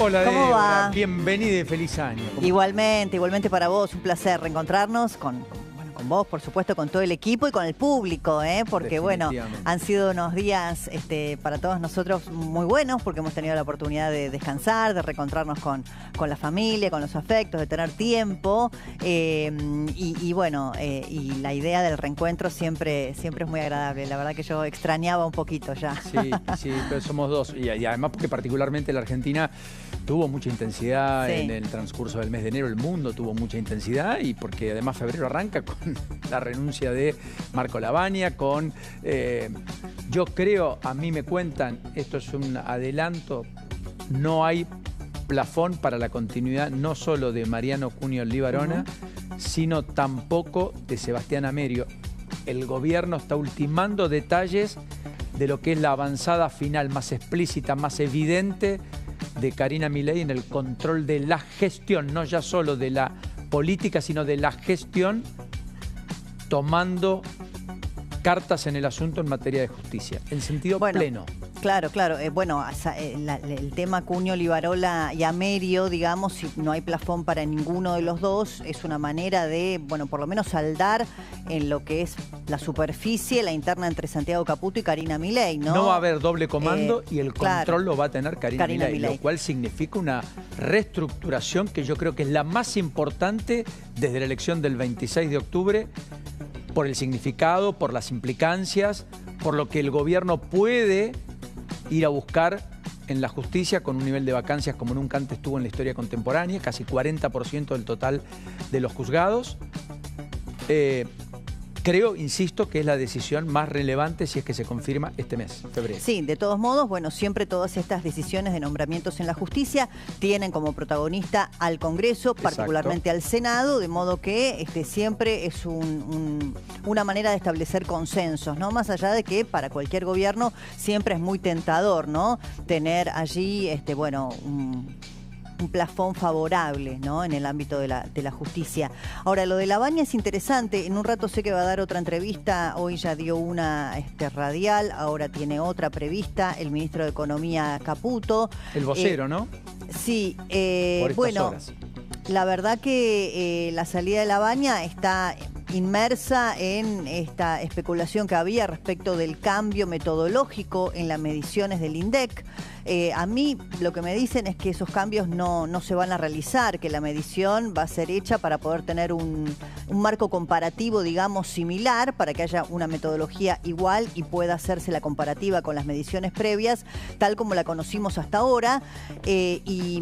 Hola, ¿Cómo Débora. va? Bienvenida y feliz año. Igualmente para vos, un placer reencontrarnos con vos, por supuesto, con todo el equipo y con el público, porque bueno, han sido unos días para todos nosotros muy buenos, porque hemos tenido la oportunidad de descansar, de reencontrarnos con la familia, con los afectos, de tener tiempo, y bueno, y la idea del reencuentro siempre es muy agradable. La verdad que yo extrañaba un poquito ya. Sí, pero somos dos. Y además porque particularmente la Argentina tuvo mucha intensidad en el transcurso del mes de enero, el mundo tuvo mucha intensidad, y porque además febrero arranca con la renuncia de Marco Lavagna, yo creo, a mí me cuentan, esto es un adelanto, no hay plafón para la continuidad no solo de Mariano Cunio Libarona, sino tampoco de Sebastián Amerio. El gobierno está ultimando detalles de lo que es la avanzada final más explícita, más evidente de Karina Milei en el control de la gestión, no ya solo de la política, sino de la gestión, tomando cartas en el asunto en materia de justicia, en sentido pleno. Claro. El tema Cunio, Libarola y Amerio, digamos, si no hay plafón para ninguno de los dos, es una manera de, por lo menos saldar en lo que es la superficie, la interna entre Santiago Caputo y Karina Milei, ¿no? No va a haber doble comando y el control lo va a tener Karina Milei, lo cual significa una reestructuración que yo creo que es la más importante desde la elección del 26 de octubre, por el significado, por las implicancias, por lo que el gobierno puede ir a buscar en la justicia con un nivel de vacancias como nunca antes tuvo en la historia contemporánea, casi 40% del total de los juzgados. Creo, insisto, que es la decisión más relevante si es que se confirma este mes, febrero. Sí, de todos modos, siempre todas estas decisiones de nombramientos en la justicia tienen como protagonista al Congreso, particularmente al Senado, de modo que siempre es una manera de establecer consensos, ¿no? Más allá de que para cualquier gobierno siempre es muy tentador, ¿no? Tener allí, un plafón favorable, ¿no? En el ámbito de la justicia. Ahora, lo de Lavagna es interesante. En un rato sé que va a dar otra entrevista. Hoy ya dio una radial, ahora tiene otra prevista, el ministro de Economía Caputo. El vocero, ¿no? Sí. Por estas horas. La verdad que la salida de Lavagna está inmersa en esta especulación que había respecto del cambio metodológico en las mediciones del INDEC. A mí lo que me dicen es que esos cambios no se van a realizar, que la medición va a ser hecha para poder tener un marco comparativo, digamos, similar, para que haya una metodología igual y pueda hacerse la comparativa con las mediciones previas, tal como la conocimos hasta ahora. Y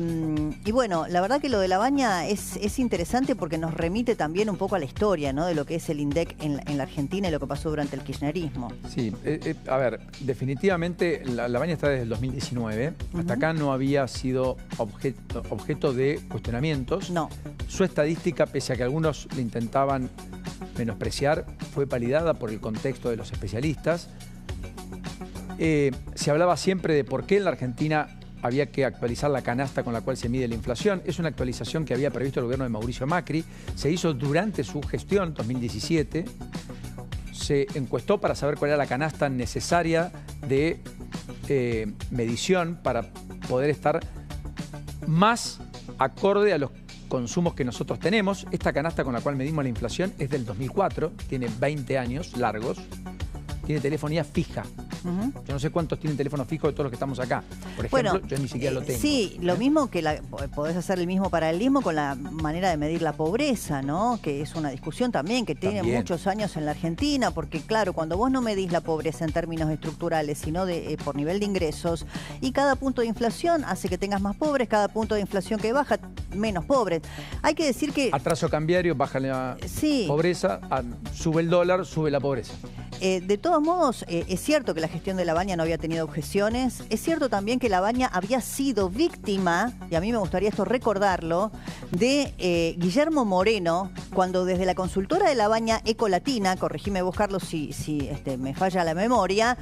bueno, la verdad que lo de Lavagna es interesante porque nos remite también un poco a la historia, ¿no? De lo que es el INDEC en la Argentina y lo que pasó durante el kirchnerismo. Sí, a ver, definitivamente Lavagna está desde el 2019. Hasta acá no había sido objeto de cuestionamientos. No. Su estadística, pese a que algunos le intentaban menospreciar, fue validada por el contexto de los especialistas. Se hablaba siempre de por qué en la Argentina había que actualizar la canasta con la cual se mide la inflación. Es una actualización que había previsto el gobierno de Mauricio Macri. Se hizo durante su gestión, 2017. Se encuestó para saber cuál era la canasta necesaria de medición para poder estar más acorde a los consumos que nosotros tenemos. Esta canasta con la cual medimos la inflación es del 2004, tiene 20 años largos, tiene telefonía fija. Yo no sé cuántos tienen teléfono fijo de todos los que estamos acá. Por ejemplo, yo ni siquiera lo tengo. Sí, lo mismo que podés hacer el mismo paralelismo con la manera de medir la pobreza, ¿no? Que es una discusión también que tiene muchos años en la Argentina, porque claro, cuando vos no medís la pobreza en términos estructurales, sino por nivel de ingresos, y cada punto de inflación hace que tengas más pobres, cada punto de inflación que baja, menos pobres. Hay que decir que... Atraso cambiario, baja la pobreza, sube el dólar, sube la pobreza. De todos modos, es cierto que la gestión de Lavagna no había tenido objeciones. Es cierto también que Lavagna había sido víctima, y a mí me gustaría esto recordarlo, de Guillermo Moreno, cuando desde la consultora de Lavagna Ecolatina, corregime vos, Carlos, si me falla la memoria,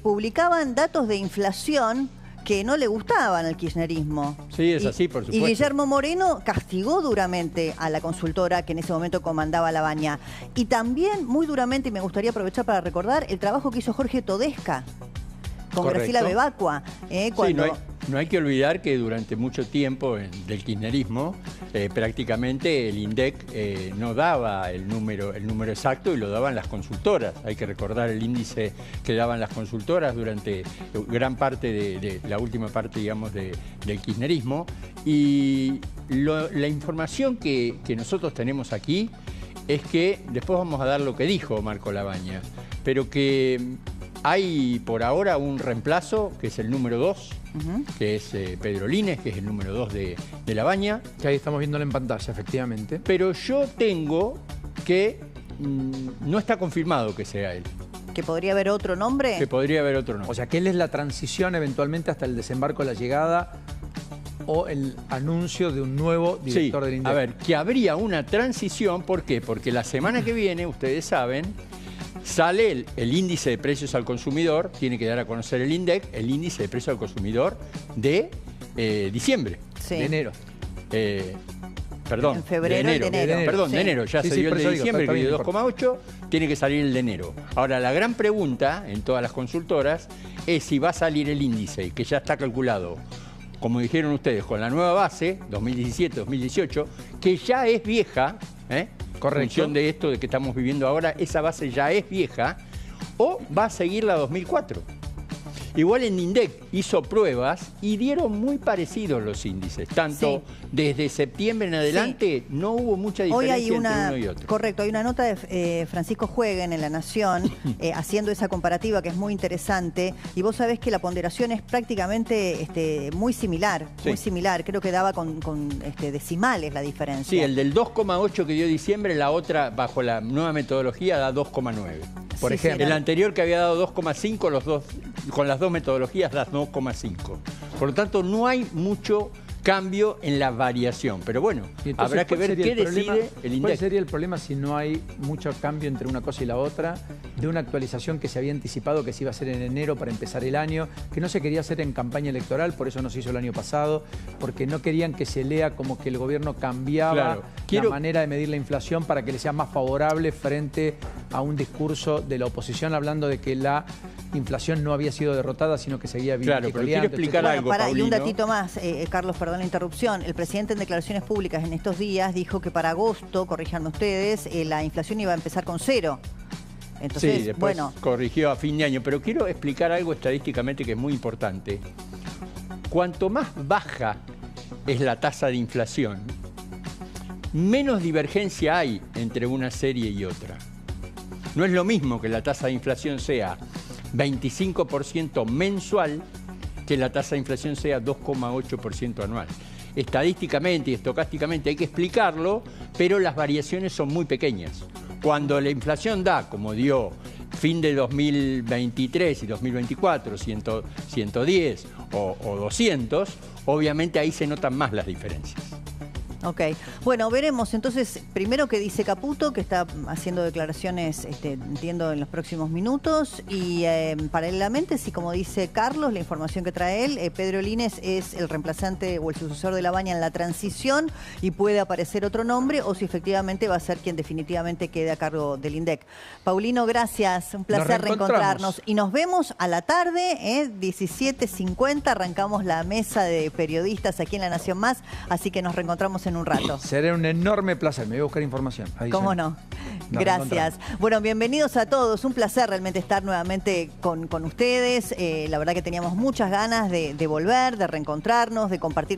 publicaban datos de inflación que no le gustaban al kirchnerismo. Sí, es así, por supuesto. Y Guillermo Moreno castigó duramente a la consultora que en ese momento comandaba Lavagna. Y también muy duramente, y me gustaría aprovechar para recordar, el trabajo que hizo Jorge Todesca con Graciela Bebacqua. Sí, No hay que olvidar que durante mucho tiempo del kirchnerismo, prácticamente el INDEC no daba el número exacto y lo daban las consultoras. Hay que recordar el índice que daban las consultoras durante gran parte de la última parte, digamos, del kirchnerismo. Y la información que nosotros tenemos aquí es que, después vamos a dar lo que dijo Marco Labaña, pero que hay por ahora un reemplazo, que es el número 2, que es Pedro Lines, que es el número 2 de Labaña. Que ahí estamos viéndolo en pantalla, efectivamente. Pero yo tengo que no está confirmado que sea él. ¿Que podría haber otro nombre? Que podría haber otro nombre. O sea, que él es la transición eventualmente hasta el desembarco, la llegada o el anuncio de un nuevo director del INDEC. A ver, que habría una transición, ¿por qué? Porque la semana que viene, ustedes saben, sale el índice de precios al consumidor, tiene que dar a conocer el INDEC, el índice de precios al consumidor de diciembre. Sí. De enero. Perdón, en febrero, de enero. Perdón, sí. de enero. Ya Sí, se sí, dio el por de eso digo, diciembre, está que bien, dio 2,8, tiene que salir el de enero. Ahora, la gran pregunta en todas las consultoras es si va a salir el índice, que ya está calculado, como dijeron ustedes, con la nueva base, 2017-2018, que ya es vieja, Correcto. En función de esto de que estamos viviendo ahora, esa base ya es vieja, o va a seguir la 2004. Igual en INDEC hizo pruebas y dieron muy parecidos los índices. Tanto desde septiembre en adelante no hubo mucha diferencia entre uno y otro. Correcto, hay una nota de Francisco Jueguen en La Nación haciendo esa comparativa que es muy interesante. Y vos sabés que la ponderación es prácticamente muy similar. Muy similar. Creo que daba con decimales la diferencia. Sí, el del 2,8 que dio diciembre, la otra, bajo la nueva metodología, da 2,9. Por ejemplo, el anterior que había dado 2,5, los dos, con las dos metodologías da 2,5. Por lo tanto, no hay mucho cambio en la variación. Pero bueno, habrá que ver qué decide el INDEC. ¿Cuál sería el problema si no hay mucho cambio entre una cosa y la otra? De una actualización que se había anticipado que se iba a hacer en enero para empezar el año, que no se quería hacer en campaña electoral, por eso no se hizo el año pasado, porque no querían que se lea como que el gobierno cambiaba la manera de medir la inflación para que le sea más favorable frente a un discurso de la oposición hablando de que la inflación no había sido derrotada, sino que seguía viva. Claro, pero quiero explicar algo, y un datito más, Carlos, perdón la interrupción. El presidente en declaraciones públicas en estos días dijo que para agosto, corríjanme ustedes, la inflación iba a empezar con 0. Entonces, sí, después corrigió a fin de año. Pero quiero explicar algo estadísticamente que es muy importante. Cuanto más baja es la tasa de inflación, menos divergencia hay entre una serie y otra. No es lo mismo que la tasa de inflación sea 25% mensual que la tasa de inflación sea 2,8% anual. Estadísticamente y estocásticamente hay que explicarlo, pero las variaciones son muy pequeñas. Cuando la inflación da, como dio fin de 2023 y 2024, 110 o 200, obviamente ahí se notan más las diferencias. Ok. Bueno, veremos entonces, primero qué dice Caputo, que está haciendo declaraciones, entiendo, en los próximos minutos. Y paralelamente, si como dice Carlos, la información que trae él, Pedro Lines es el reemplazante o el sucesor de Labaña en la transición y puede aparecer otro nombre, o si efectivamente va a ser quien definitivamente quede a cargo del INDEC. Paulino, gracias. Un placer reencontrarnos. Y nos vemos a la tarde, 17:50. Arrancamos la mesa de periodistas aquí en La Nación Más, así que nos reencontramos en un rato. Será un enorme placer. Me voy a buscar información. ¿Cómo no? Gracias. Bueno, bienvenidos a todos. Un placer realmente estar nuevamente con ustedes. La verdad que teníamos muchas ganas de volver, de reencontrarnos, de compartir la